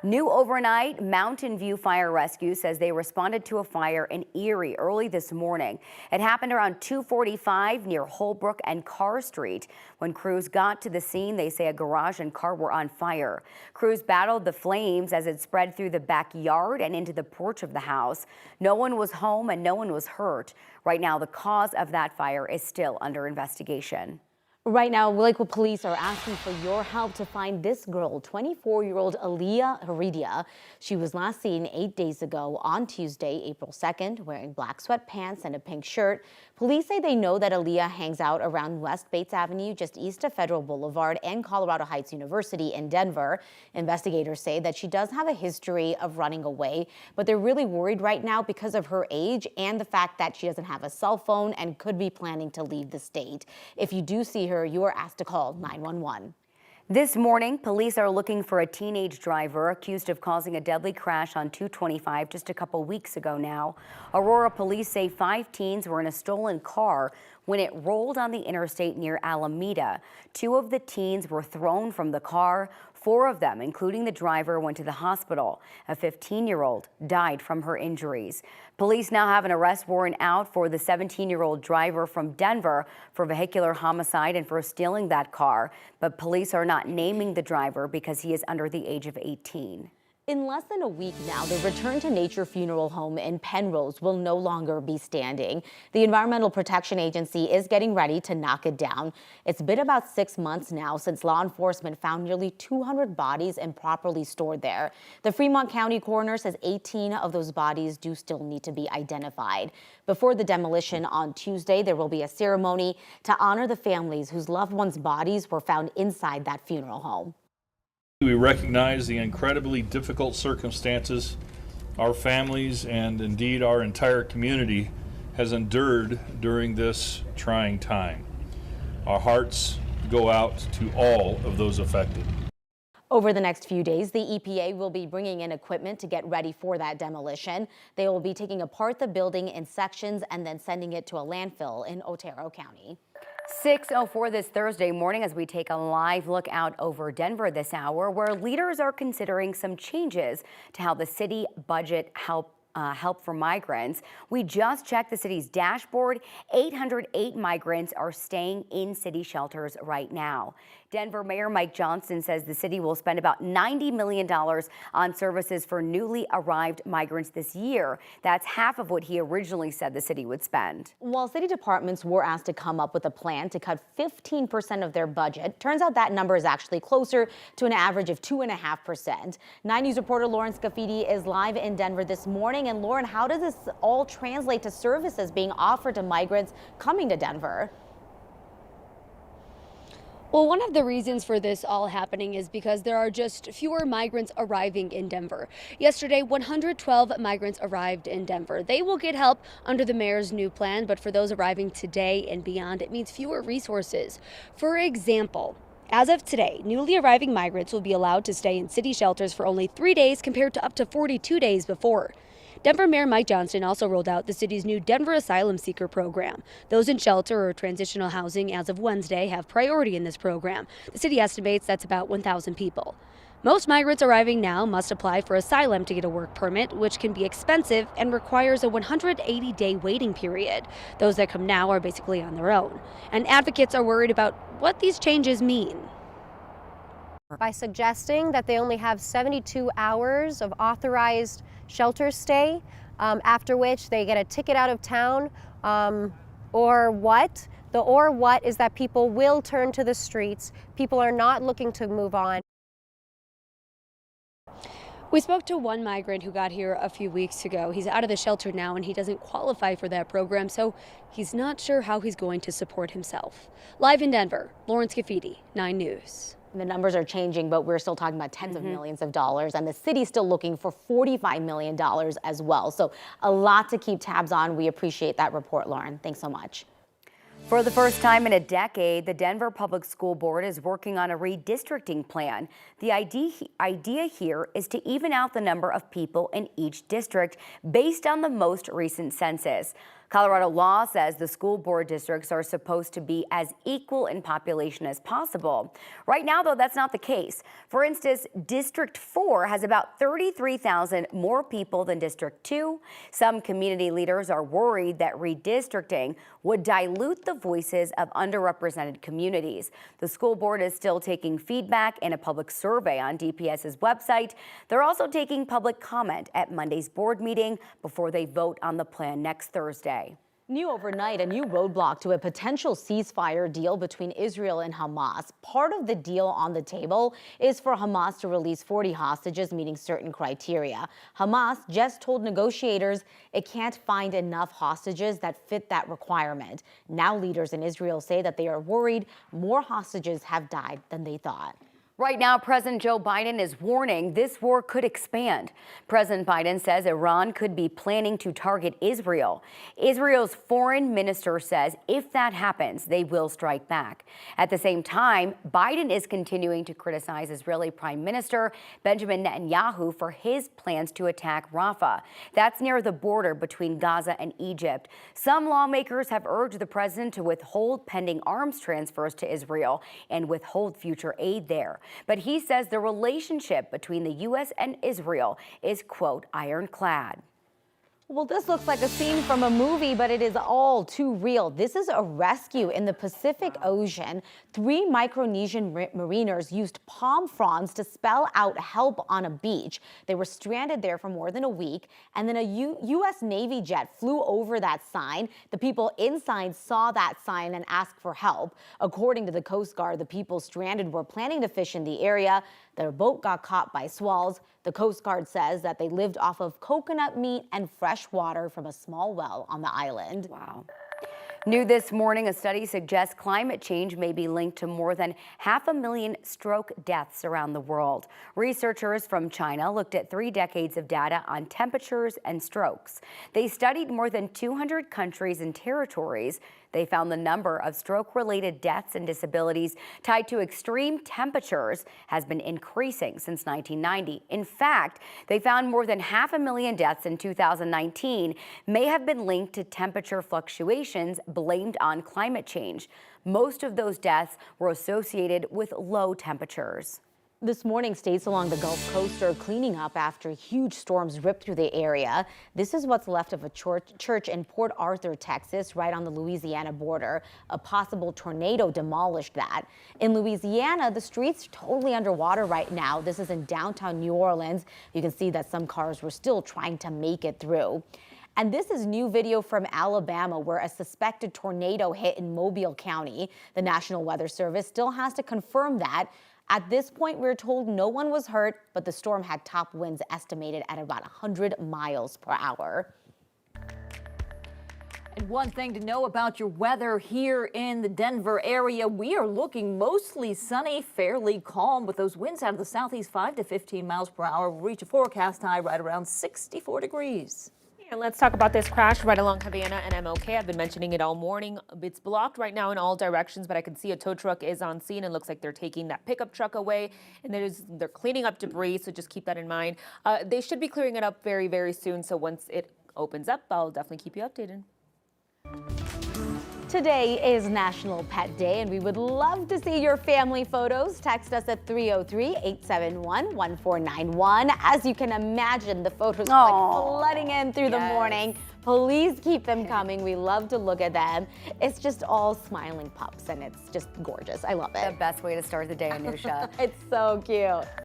New overnight, Mountain View Fire Rescue says they responded to a fire in Erie early this morning. It happened around 2:45 near Holbrook and Carr Street. When crews got to the scene, they say a garage and car were on fire. Crews battled the flames as it spread through the backyard and into the porch of the house. No one was home and no one was hurt. Right now, the cause of that fire is still under investigation. Right now, Lakewood police are asking for your help to find this girl, 24-year-old Aaliyah Heredia. She was last seen 8 days ago on Tuesday, April 2nd, wearing black sweatpants and a pink shirt. Police say they know that Aaliyah hangs out around West Bates Avenue, just east of Federal Boulevard and Colorado Heights University in Denver. Investigators say that she does have a history of running away, but they're really worried right now because of her age and the fact that she doesn't have a cell phone and could be planning to leave the state. If you do see her, you are asked to call 911. This morning, police are looking for a teenage driver accused of causing a deadly crash on 225 just a couple weeks ago now. Aurora police say 5 teens were in a stolen car when it rolled on the interstate near Alameda. 2 of the teens were thrown from the car. 4 of them, including the driver, went to the hospital. A 15-year-old died from her injuries. Police now have an arrest warrant out for the 17-year-old driver from Denver for vehicular homicide and for stealing that car. But police are not naming the driver because he is under the age of 18. In less than a week now, the Return to Nature funeral home in Penrose will no longer be standing. The Environmental Protection Agency is getting ready to knock it down. It's been about 6 months now since law enforcement found nearly 200 bodies improperly stored there. The Fremont County coroner says 18 of those bodies do still need to be identified. Before the demolition on Tuesday, there will be a ceremony to honor the families whose loved ones' bodies were found inside that funeral home. We recognize the incredibly difficult circumstances our families and indeed our entire community has endured during this trying time. Our hearts go out to all of those affected. Over the next few days, the EPA will be bringing in equipment to get ready for that demolition. They will be taking apart the building in sections and then sending it to a landfill in Otero County. 6:04 this Thursday morning as we take a live look out over Denver this hour, where leaders are considering some changes to how the city budget help for migrants. We just checked the city's dashboard. 808 migrants are staying in city shelters right now. Denver Mayor Mike Johnson says the city will spend about $90 million on services for newly arrived migrants this year. That's half of what he originally said the city would spend. While city departments were asked to come up with a plan to cut 15% of their budget, turns out that number is actually closer to an average of 2.5%. 9 News reporter Lauren Scafidi is live in Denver this morning. And Lauren, how does this all translate to services being offered to migrants coming to Denver? Well, one of the reasons for this all happening is because there are just fewer migrants arriving in Denver. Yesterday, 112 migrants arrived in Denver. They will get help under the mayor's new plan, but for those arriving today and beyond, it means fewer resources. For example, as of today, newly arriving migrants will be allowed to stay in city shelters for only 3 days compared to up to 42 days before. Denver Mayor Mike Johnson also rolled out the city's new Denver Asylum Seeker program. Those in shelter or transitional housing as of Wednesday have priority in this program. The city estimates that's about 1,000 people. Most migrants arriving now must apply for asylum to get a work permit, which can be expensive and requires a 180-day waiting period. Those that come now are basically on their own. And advocates are worried about what these changes mean. By suggesting that they only have 72 hours of authorized shelter stay, after which they get a ticket out of town, or what? The or what is that people will turn to the streets. People are not looking to move on. We spoke to one migrant who got here a few weeks ago. He's out of the shelter now and he doesn't qualify for that program, so he's not sure how he's going to support himself. Live in Denver, Lauren Scafidi, 9 News. The numbers are changing, but we're still talking about tens of millions of dollars, and the city's still looking for $45 million as well. So a lot to keep tabs on. We appreciate that report, Lauren. Thanks so much. For the first time in a decade, the Denver Public School Board is working on a redistricting plan. The idea here is to even out the number of people in each district based on the most recent census. Colorado law says the school board districts are supposed to be as equal in population as possible. Right now, though, that's not the case. For instance, District 4 has about 33,000 more people than District 2. Some community leaders are worried that redistricting would dilute the voices of underrepresented communities. The school board is still taking feedback in a public survey on DPS's website. They're also taking public comment at Monday's board meeting before they vote on the plan next Thursday. New overnight, a new roadblock to a potential ceasefire deal between Israel and Hamas. Part of the deal on the table is for Hamas to release 40 hostages meeting certain criteria. Hamas just told negotiators it can't find enough hostages that fit that requirement. Now leaders in Israel say that they are worried more hostages have died than they thought. Right now, President Joe Biden is warning this war could expand. President Biden says Iran could be planning to target Israel. Israel's foreign minister says if that happens, they will strike back. At the same time, Biden is continuing to criticize Israeli Prime Minister Benjamin Netanyahu for his plans to attack Rafah. That's near the border between Gaza and Egypt. Some lawmakers have urged the president to withhold pending arms transfers to Israel and withhold future aid there. But he says the relationship between the U.S. and Israel is, quote, ironclad. Well, this looks like a scene from a movie, but it is all too real. This is a rescue in the Pacific Ocean. 3 Micronesian mariners used palm fronds to spell out help on a beach. They were stranded there for more than a week, and then a U.S. Navy jet flew over that sign. The people inside saw that sign and asked for help. According to the Coast Guard, the people stranded were planning to fish in the area. Their boat got caught by swells. The Coast Guard says that they lived off of coconut meat and fresh water from a small well on the island. Wow. New this morning, a study suggests climate change may be linked to more than 500,000 stroke deaths around the world. Researchers from China looked at 3 decades of data on temperatures and strokes. They studied more than 200 countries and territories. They found the number of stroke-related deaths and disabilities tied to extreme temperatures has been increasing since 1990. In fact, they found more than 500,000 deaths in 2019 may have been linked to temperature fluctuations blamed on climate change. Most of those deaths were associated with low temperatures. This morning, states along the Gulf Coast are cleaning up after huge storms ripped through the area. This is what's left of a church in Port Arthur, Texas, right on the Louisiana border. A possible tornado demolished that. In Louisiana, the streets are totally underwater right now. This is in downtown New Orleans. You can see that some cars were still trying to make it through. And this is new video from Alabama where a suspected tornado hit in Mobile County. The National Weather Service still has to confirm that. At this point, we're told no one was hurt, but the storm had top winds estimated at about 100 miles per hour. And one thing to know about your weather here in the Denver area, we are looking mostly sunny, fairly calm, with those winds out of the southeast 5 to 15 miles per hour. We'll reach a forecast high right around 64 degrees. And let's talk about this crash right along Havana and MLK. I've been mentioning it all morning. It's blocked right now in all directions, but I can see a tow truck is on scene and looks like they're taking that pickup truck away. And they're cleaning up debris, so just keep that in mind. They should be clearing it up very, very soon. So once it opens up, I'll definitely keep you updated. Today is National Pet Day, and we would love to see your family photos. Text us at 303-871-1491. As you can imagine, the photos are like flooding in through the morning. Please keep them coming. We love to look at them. It's just all smiling pups, and it's just gorgeous. I love it. The best way to start the day, Anusha. It's so cute.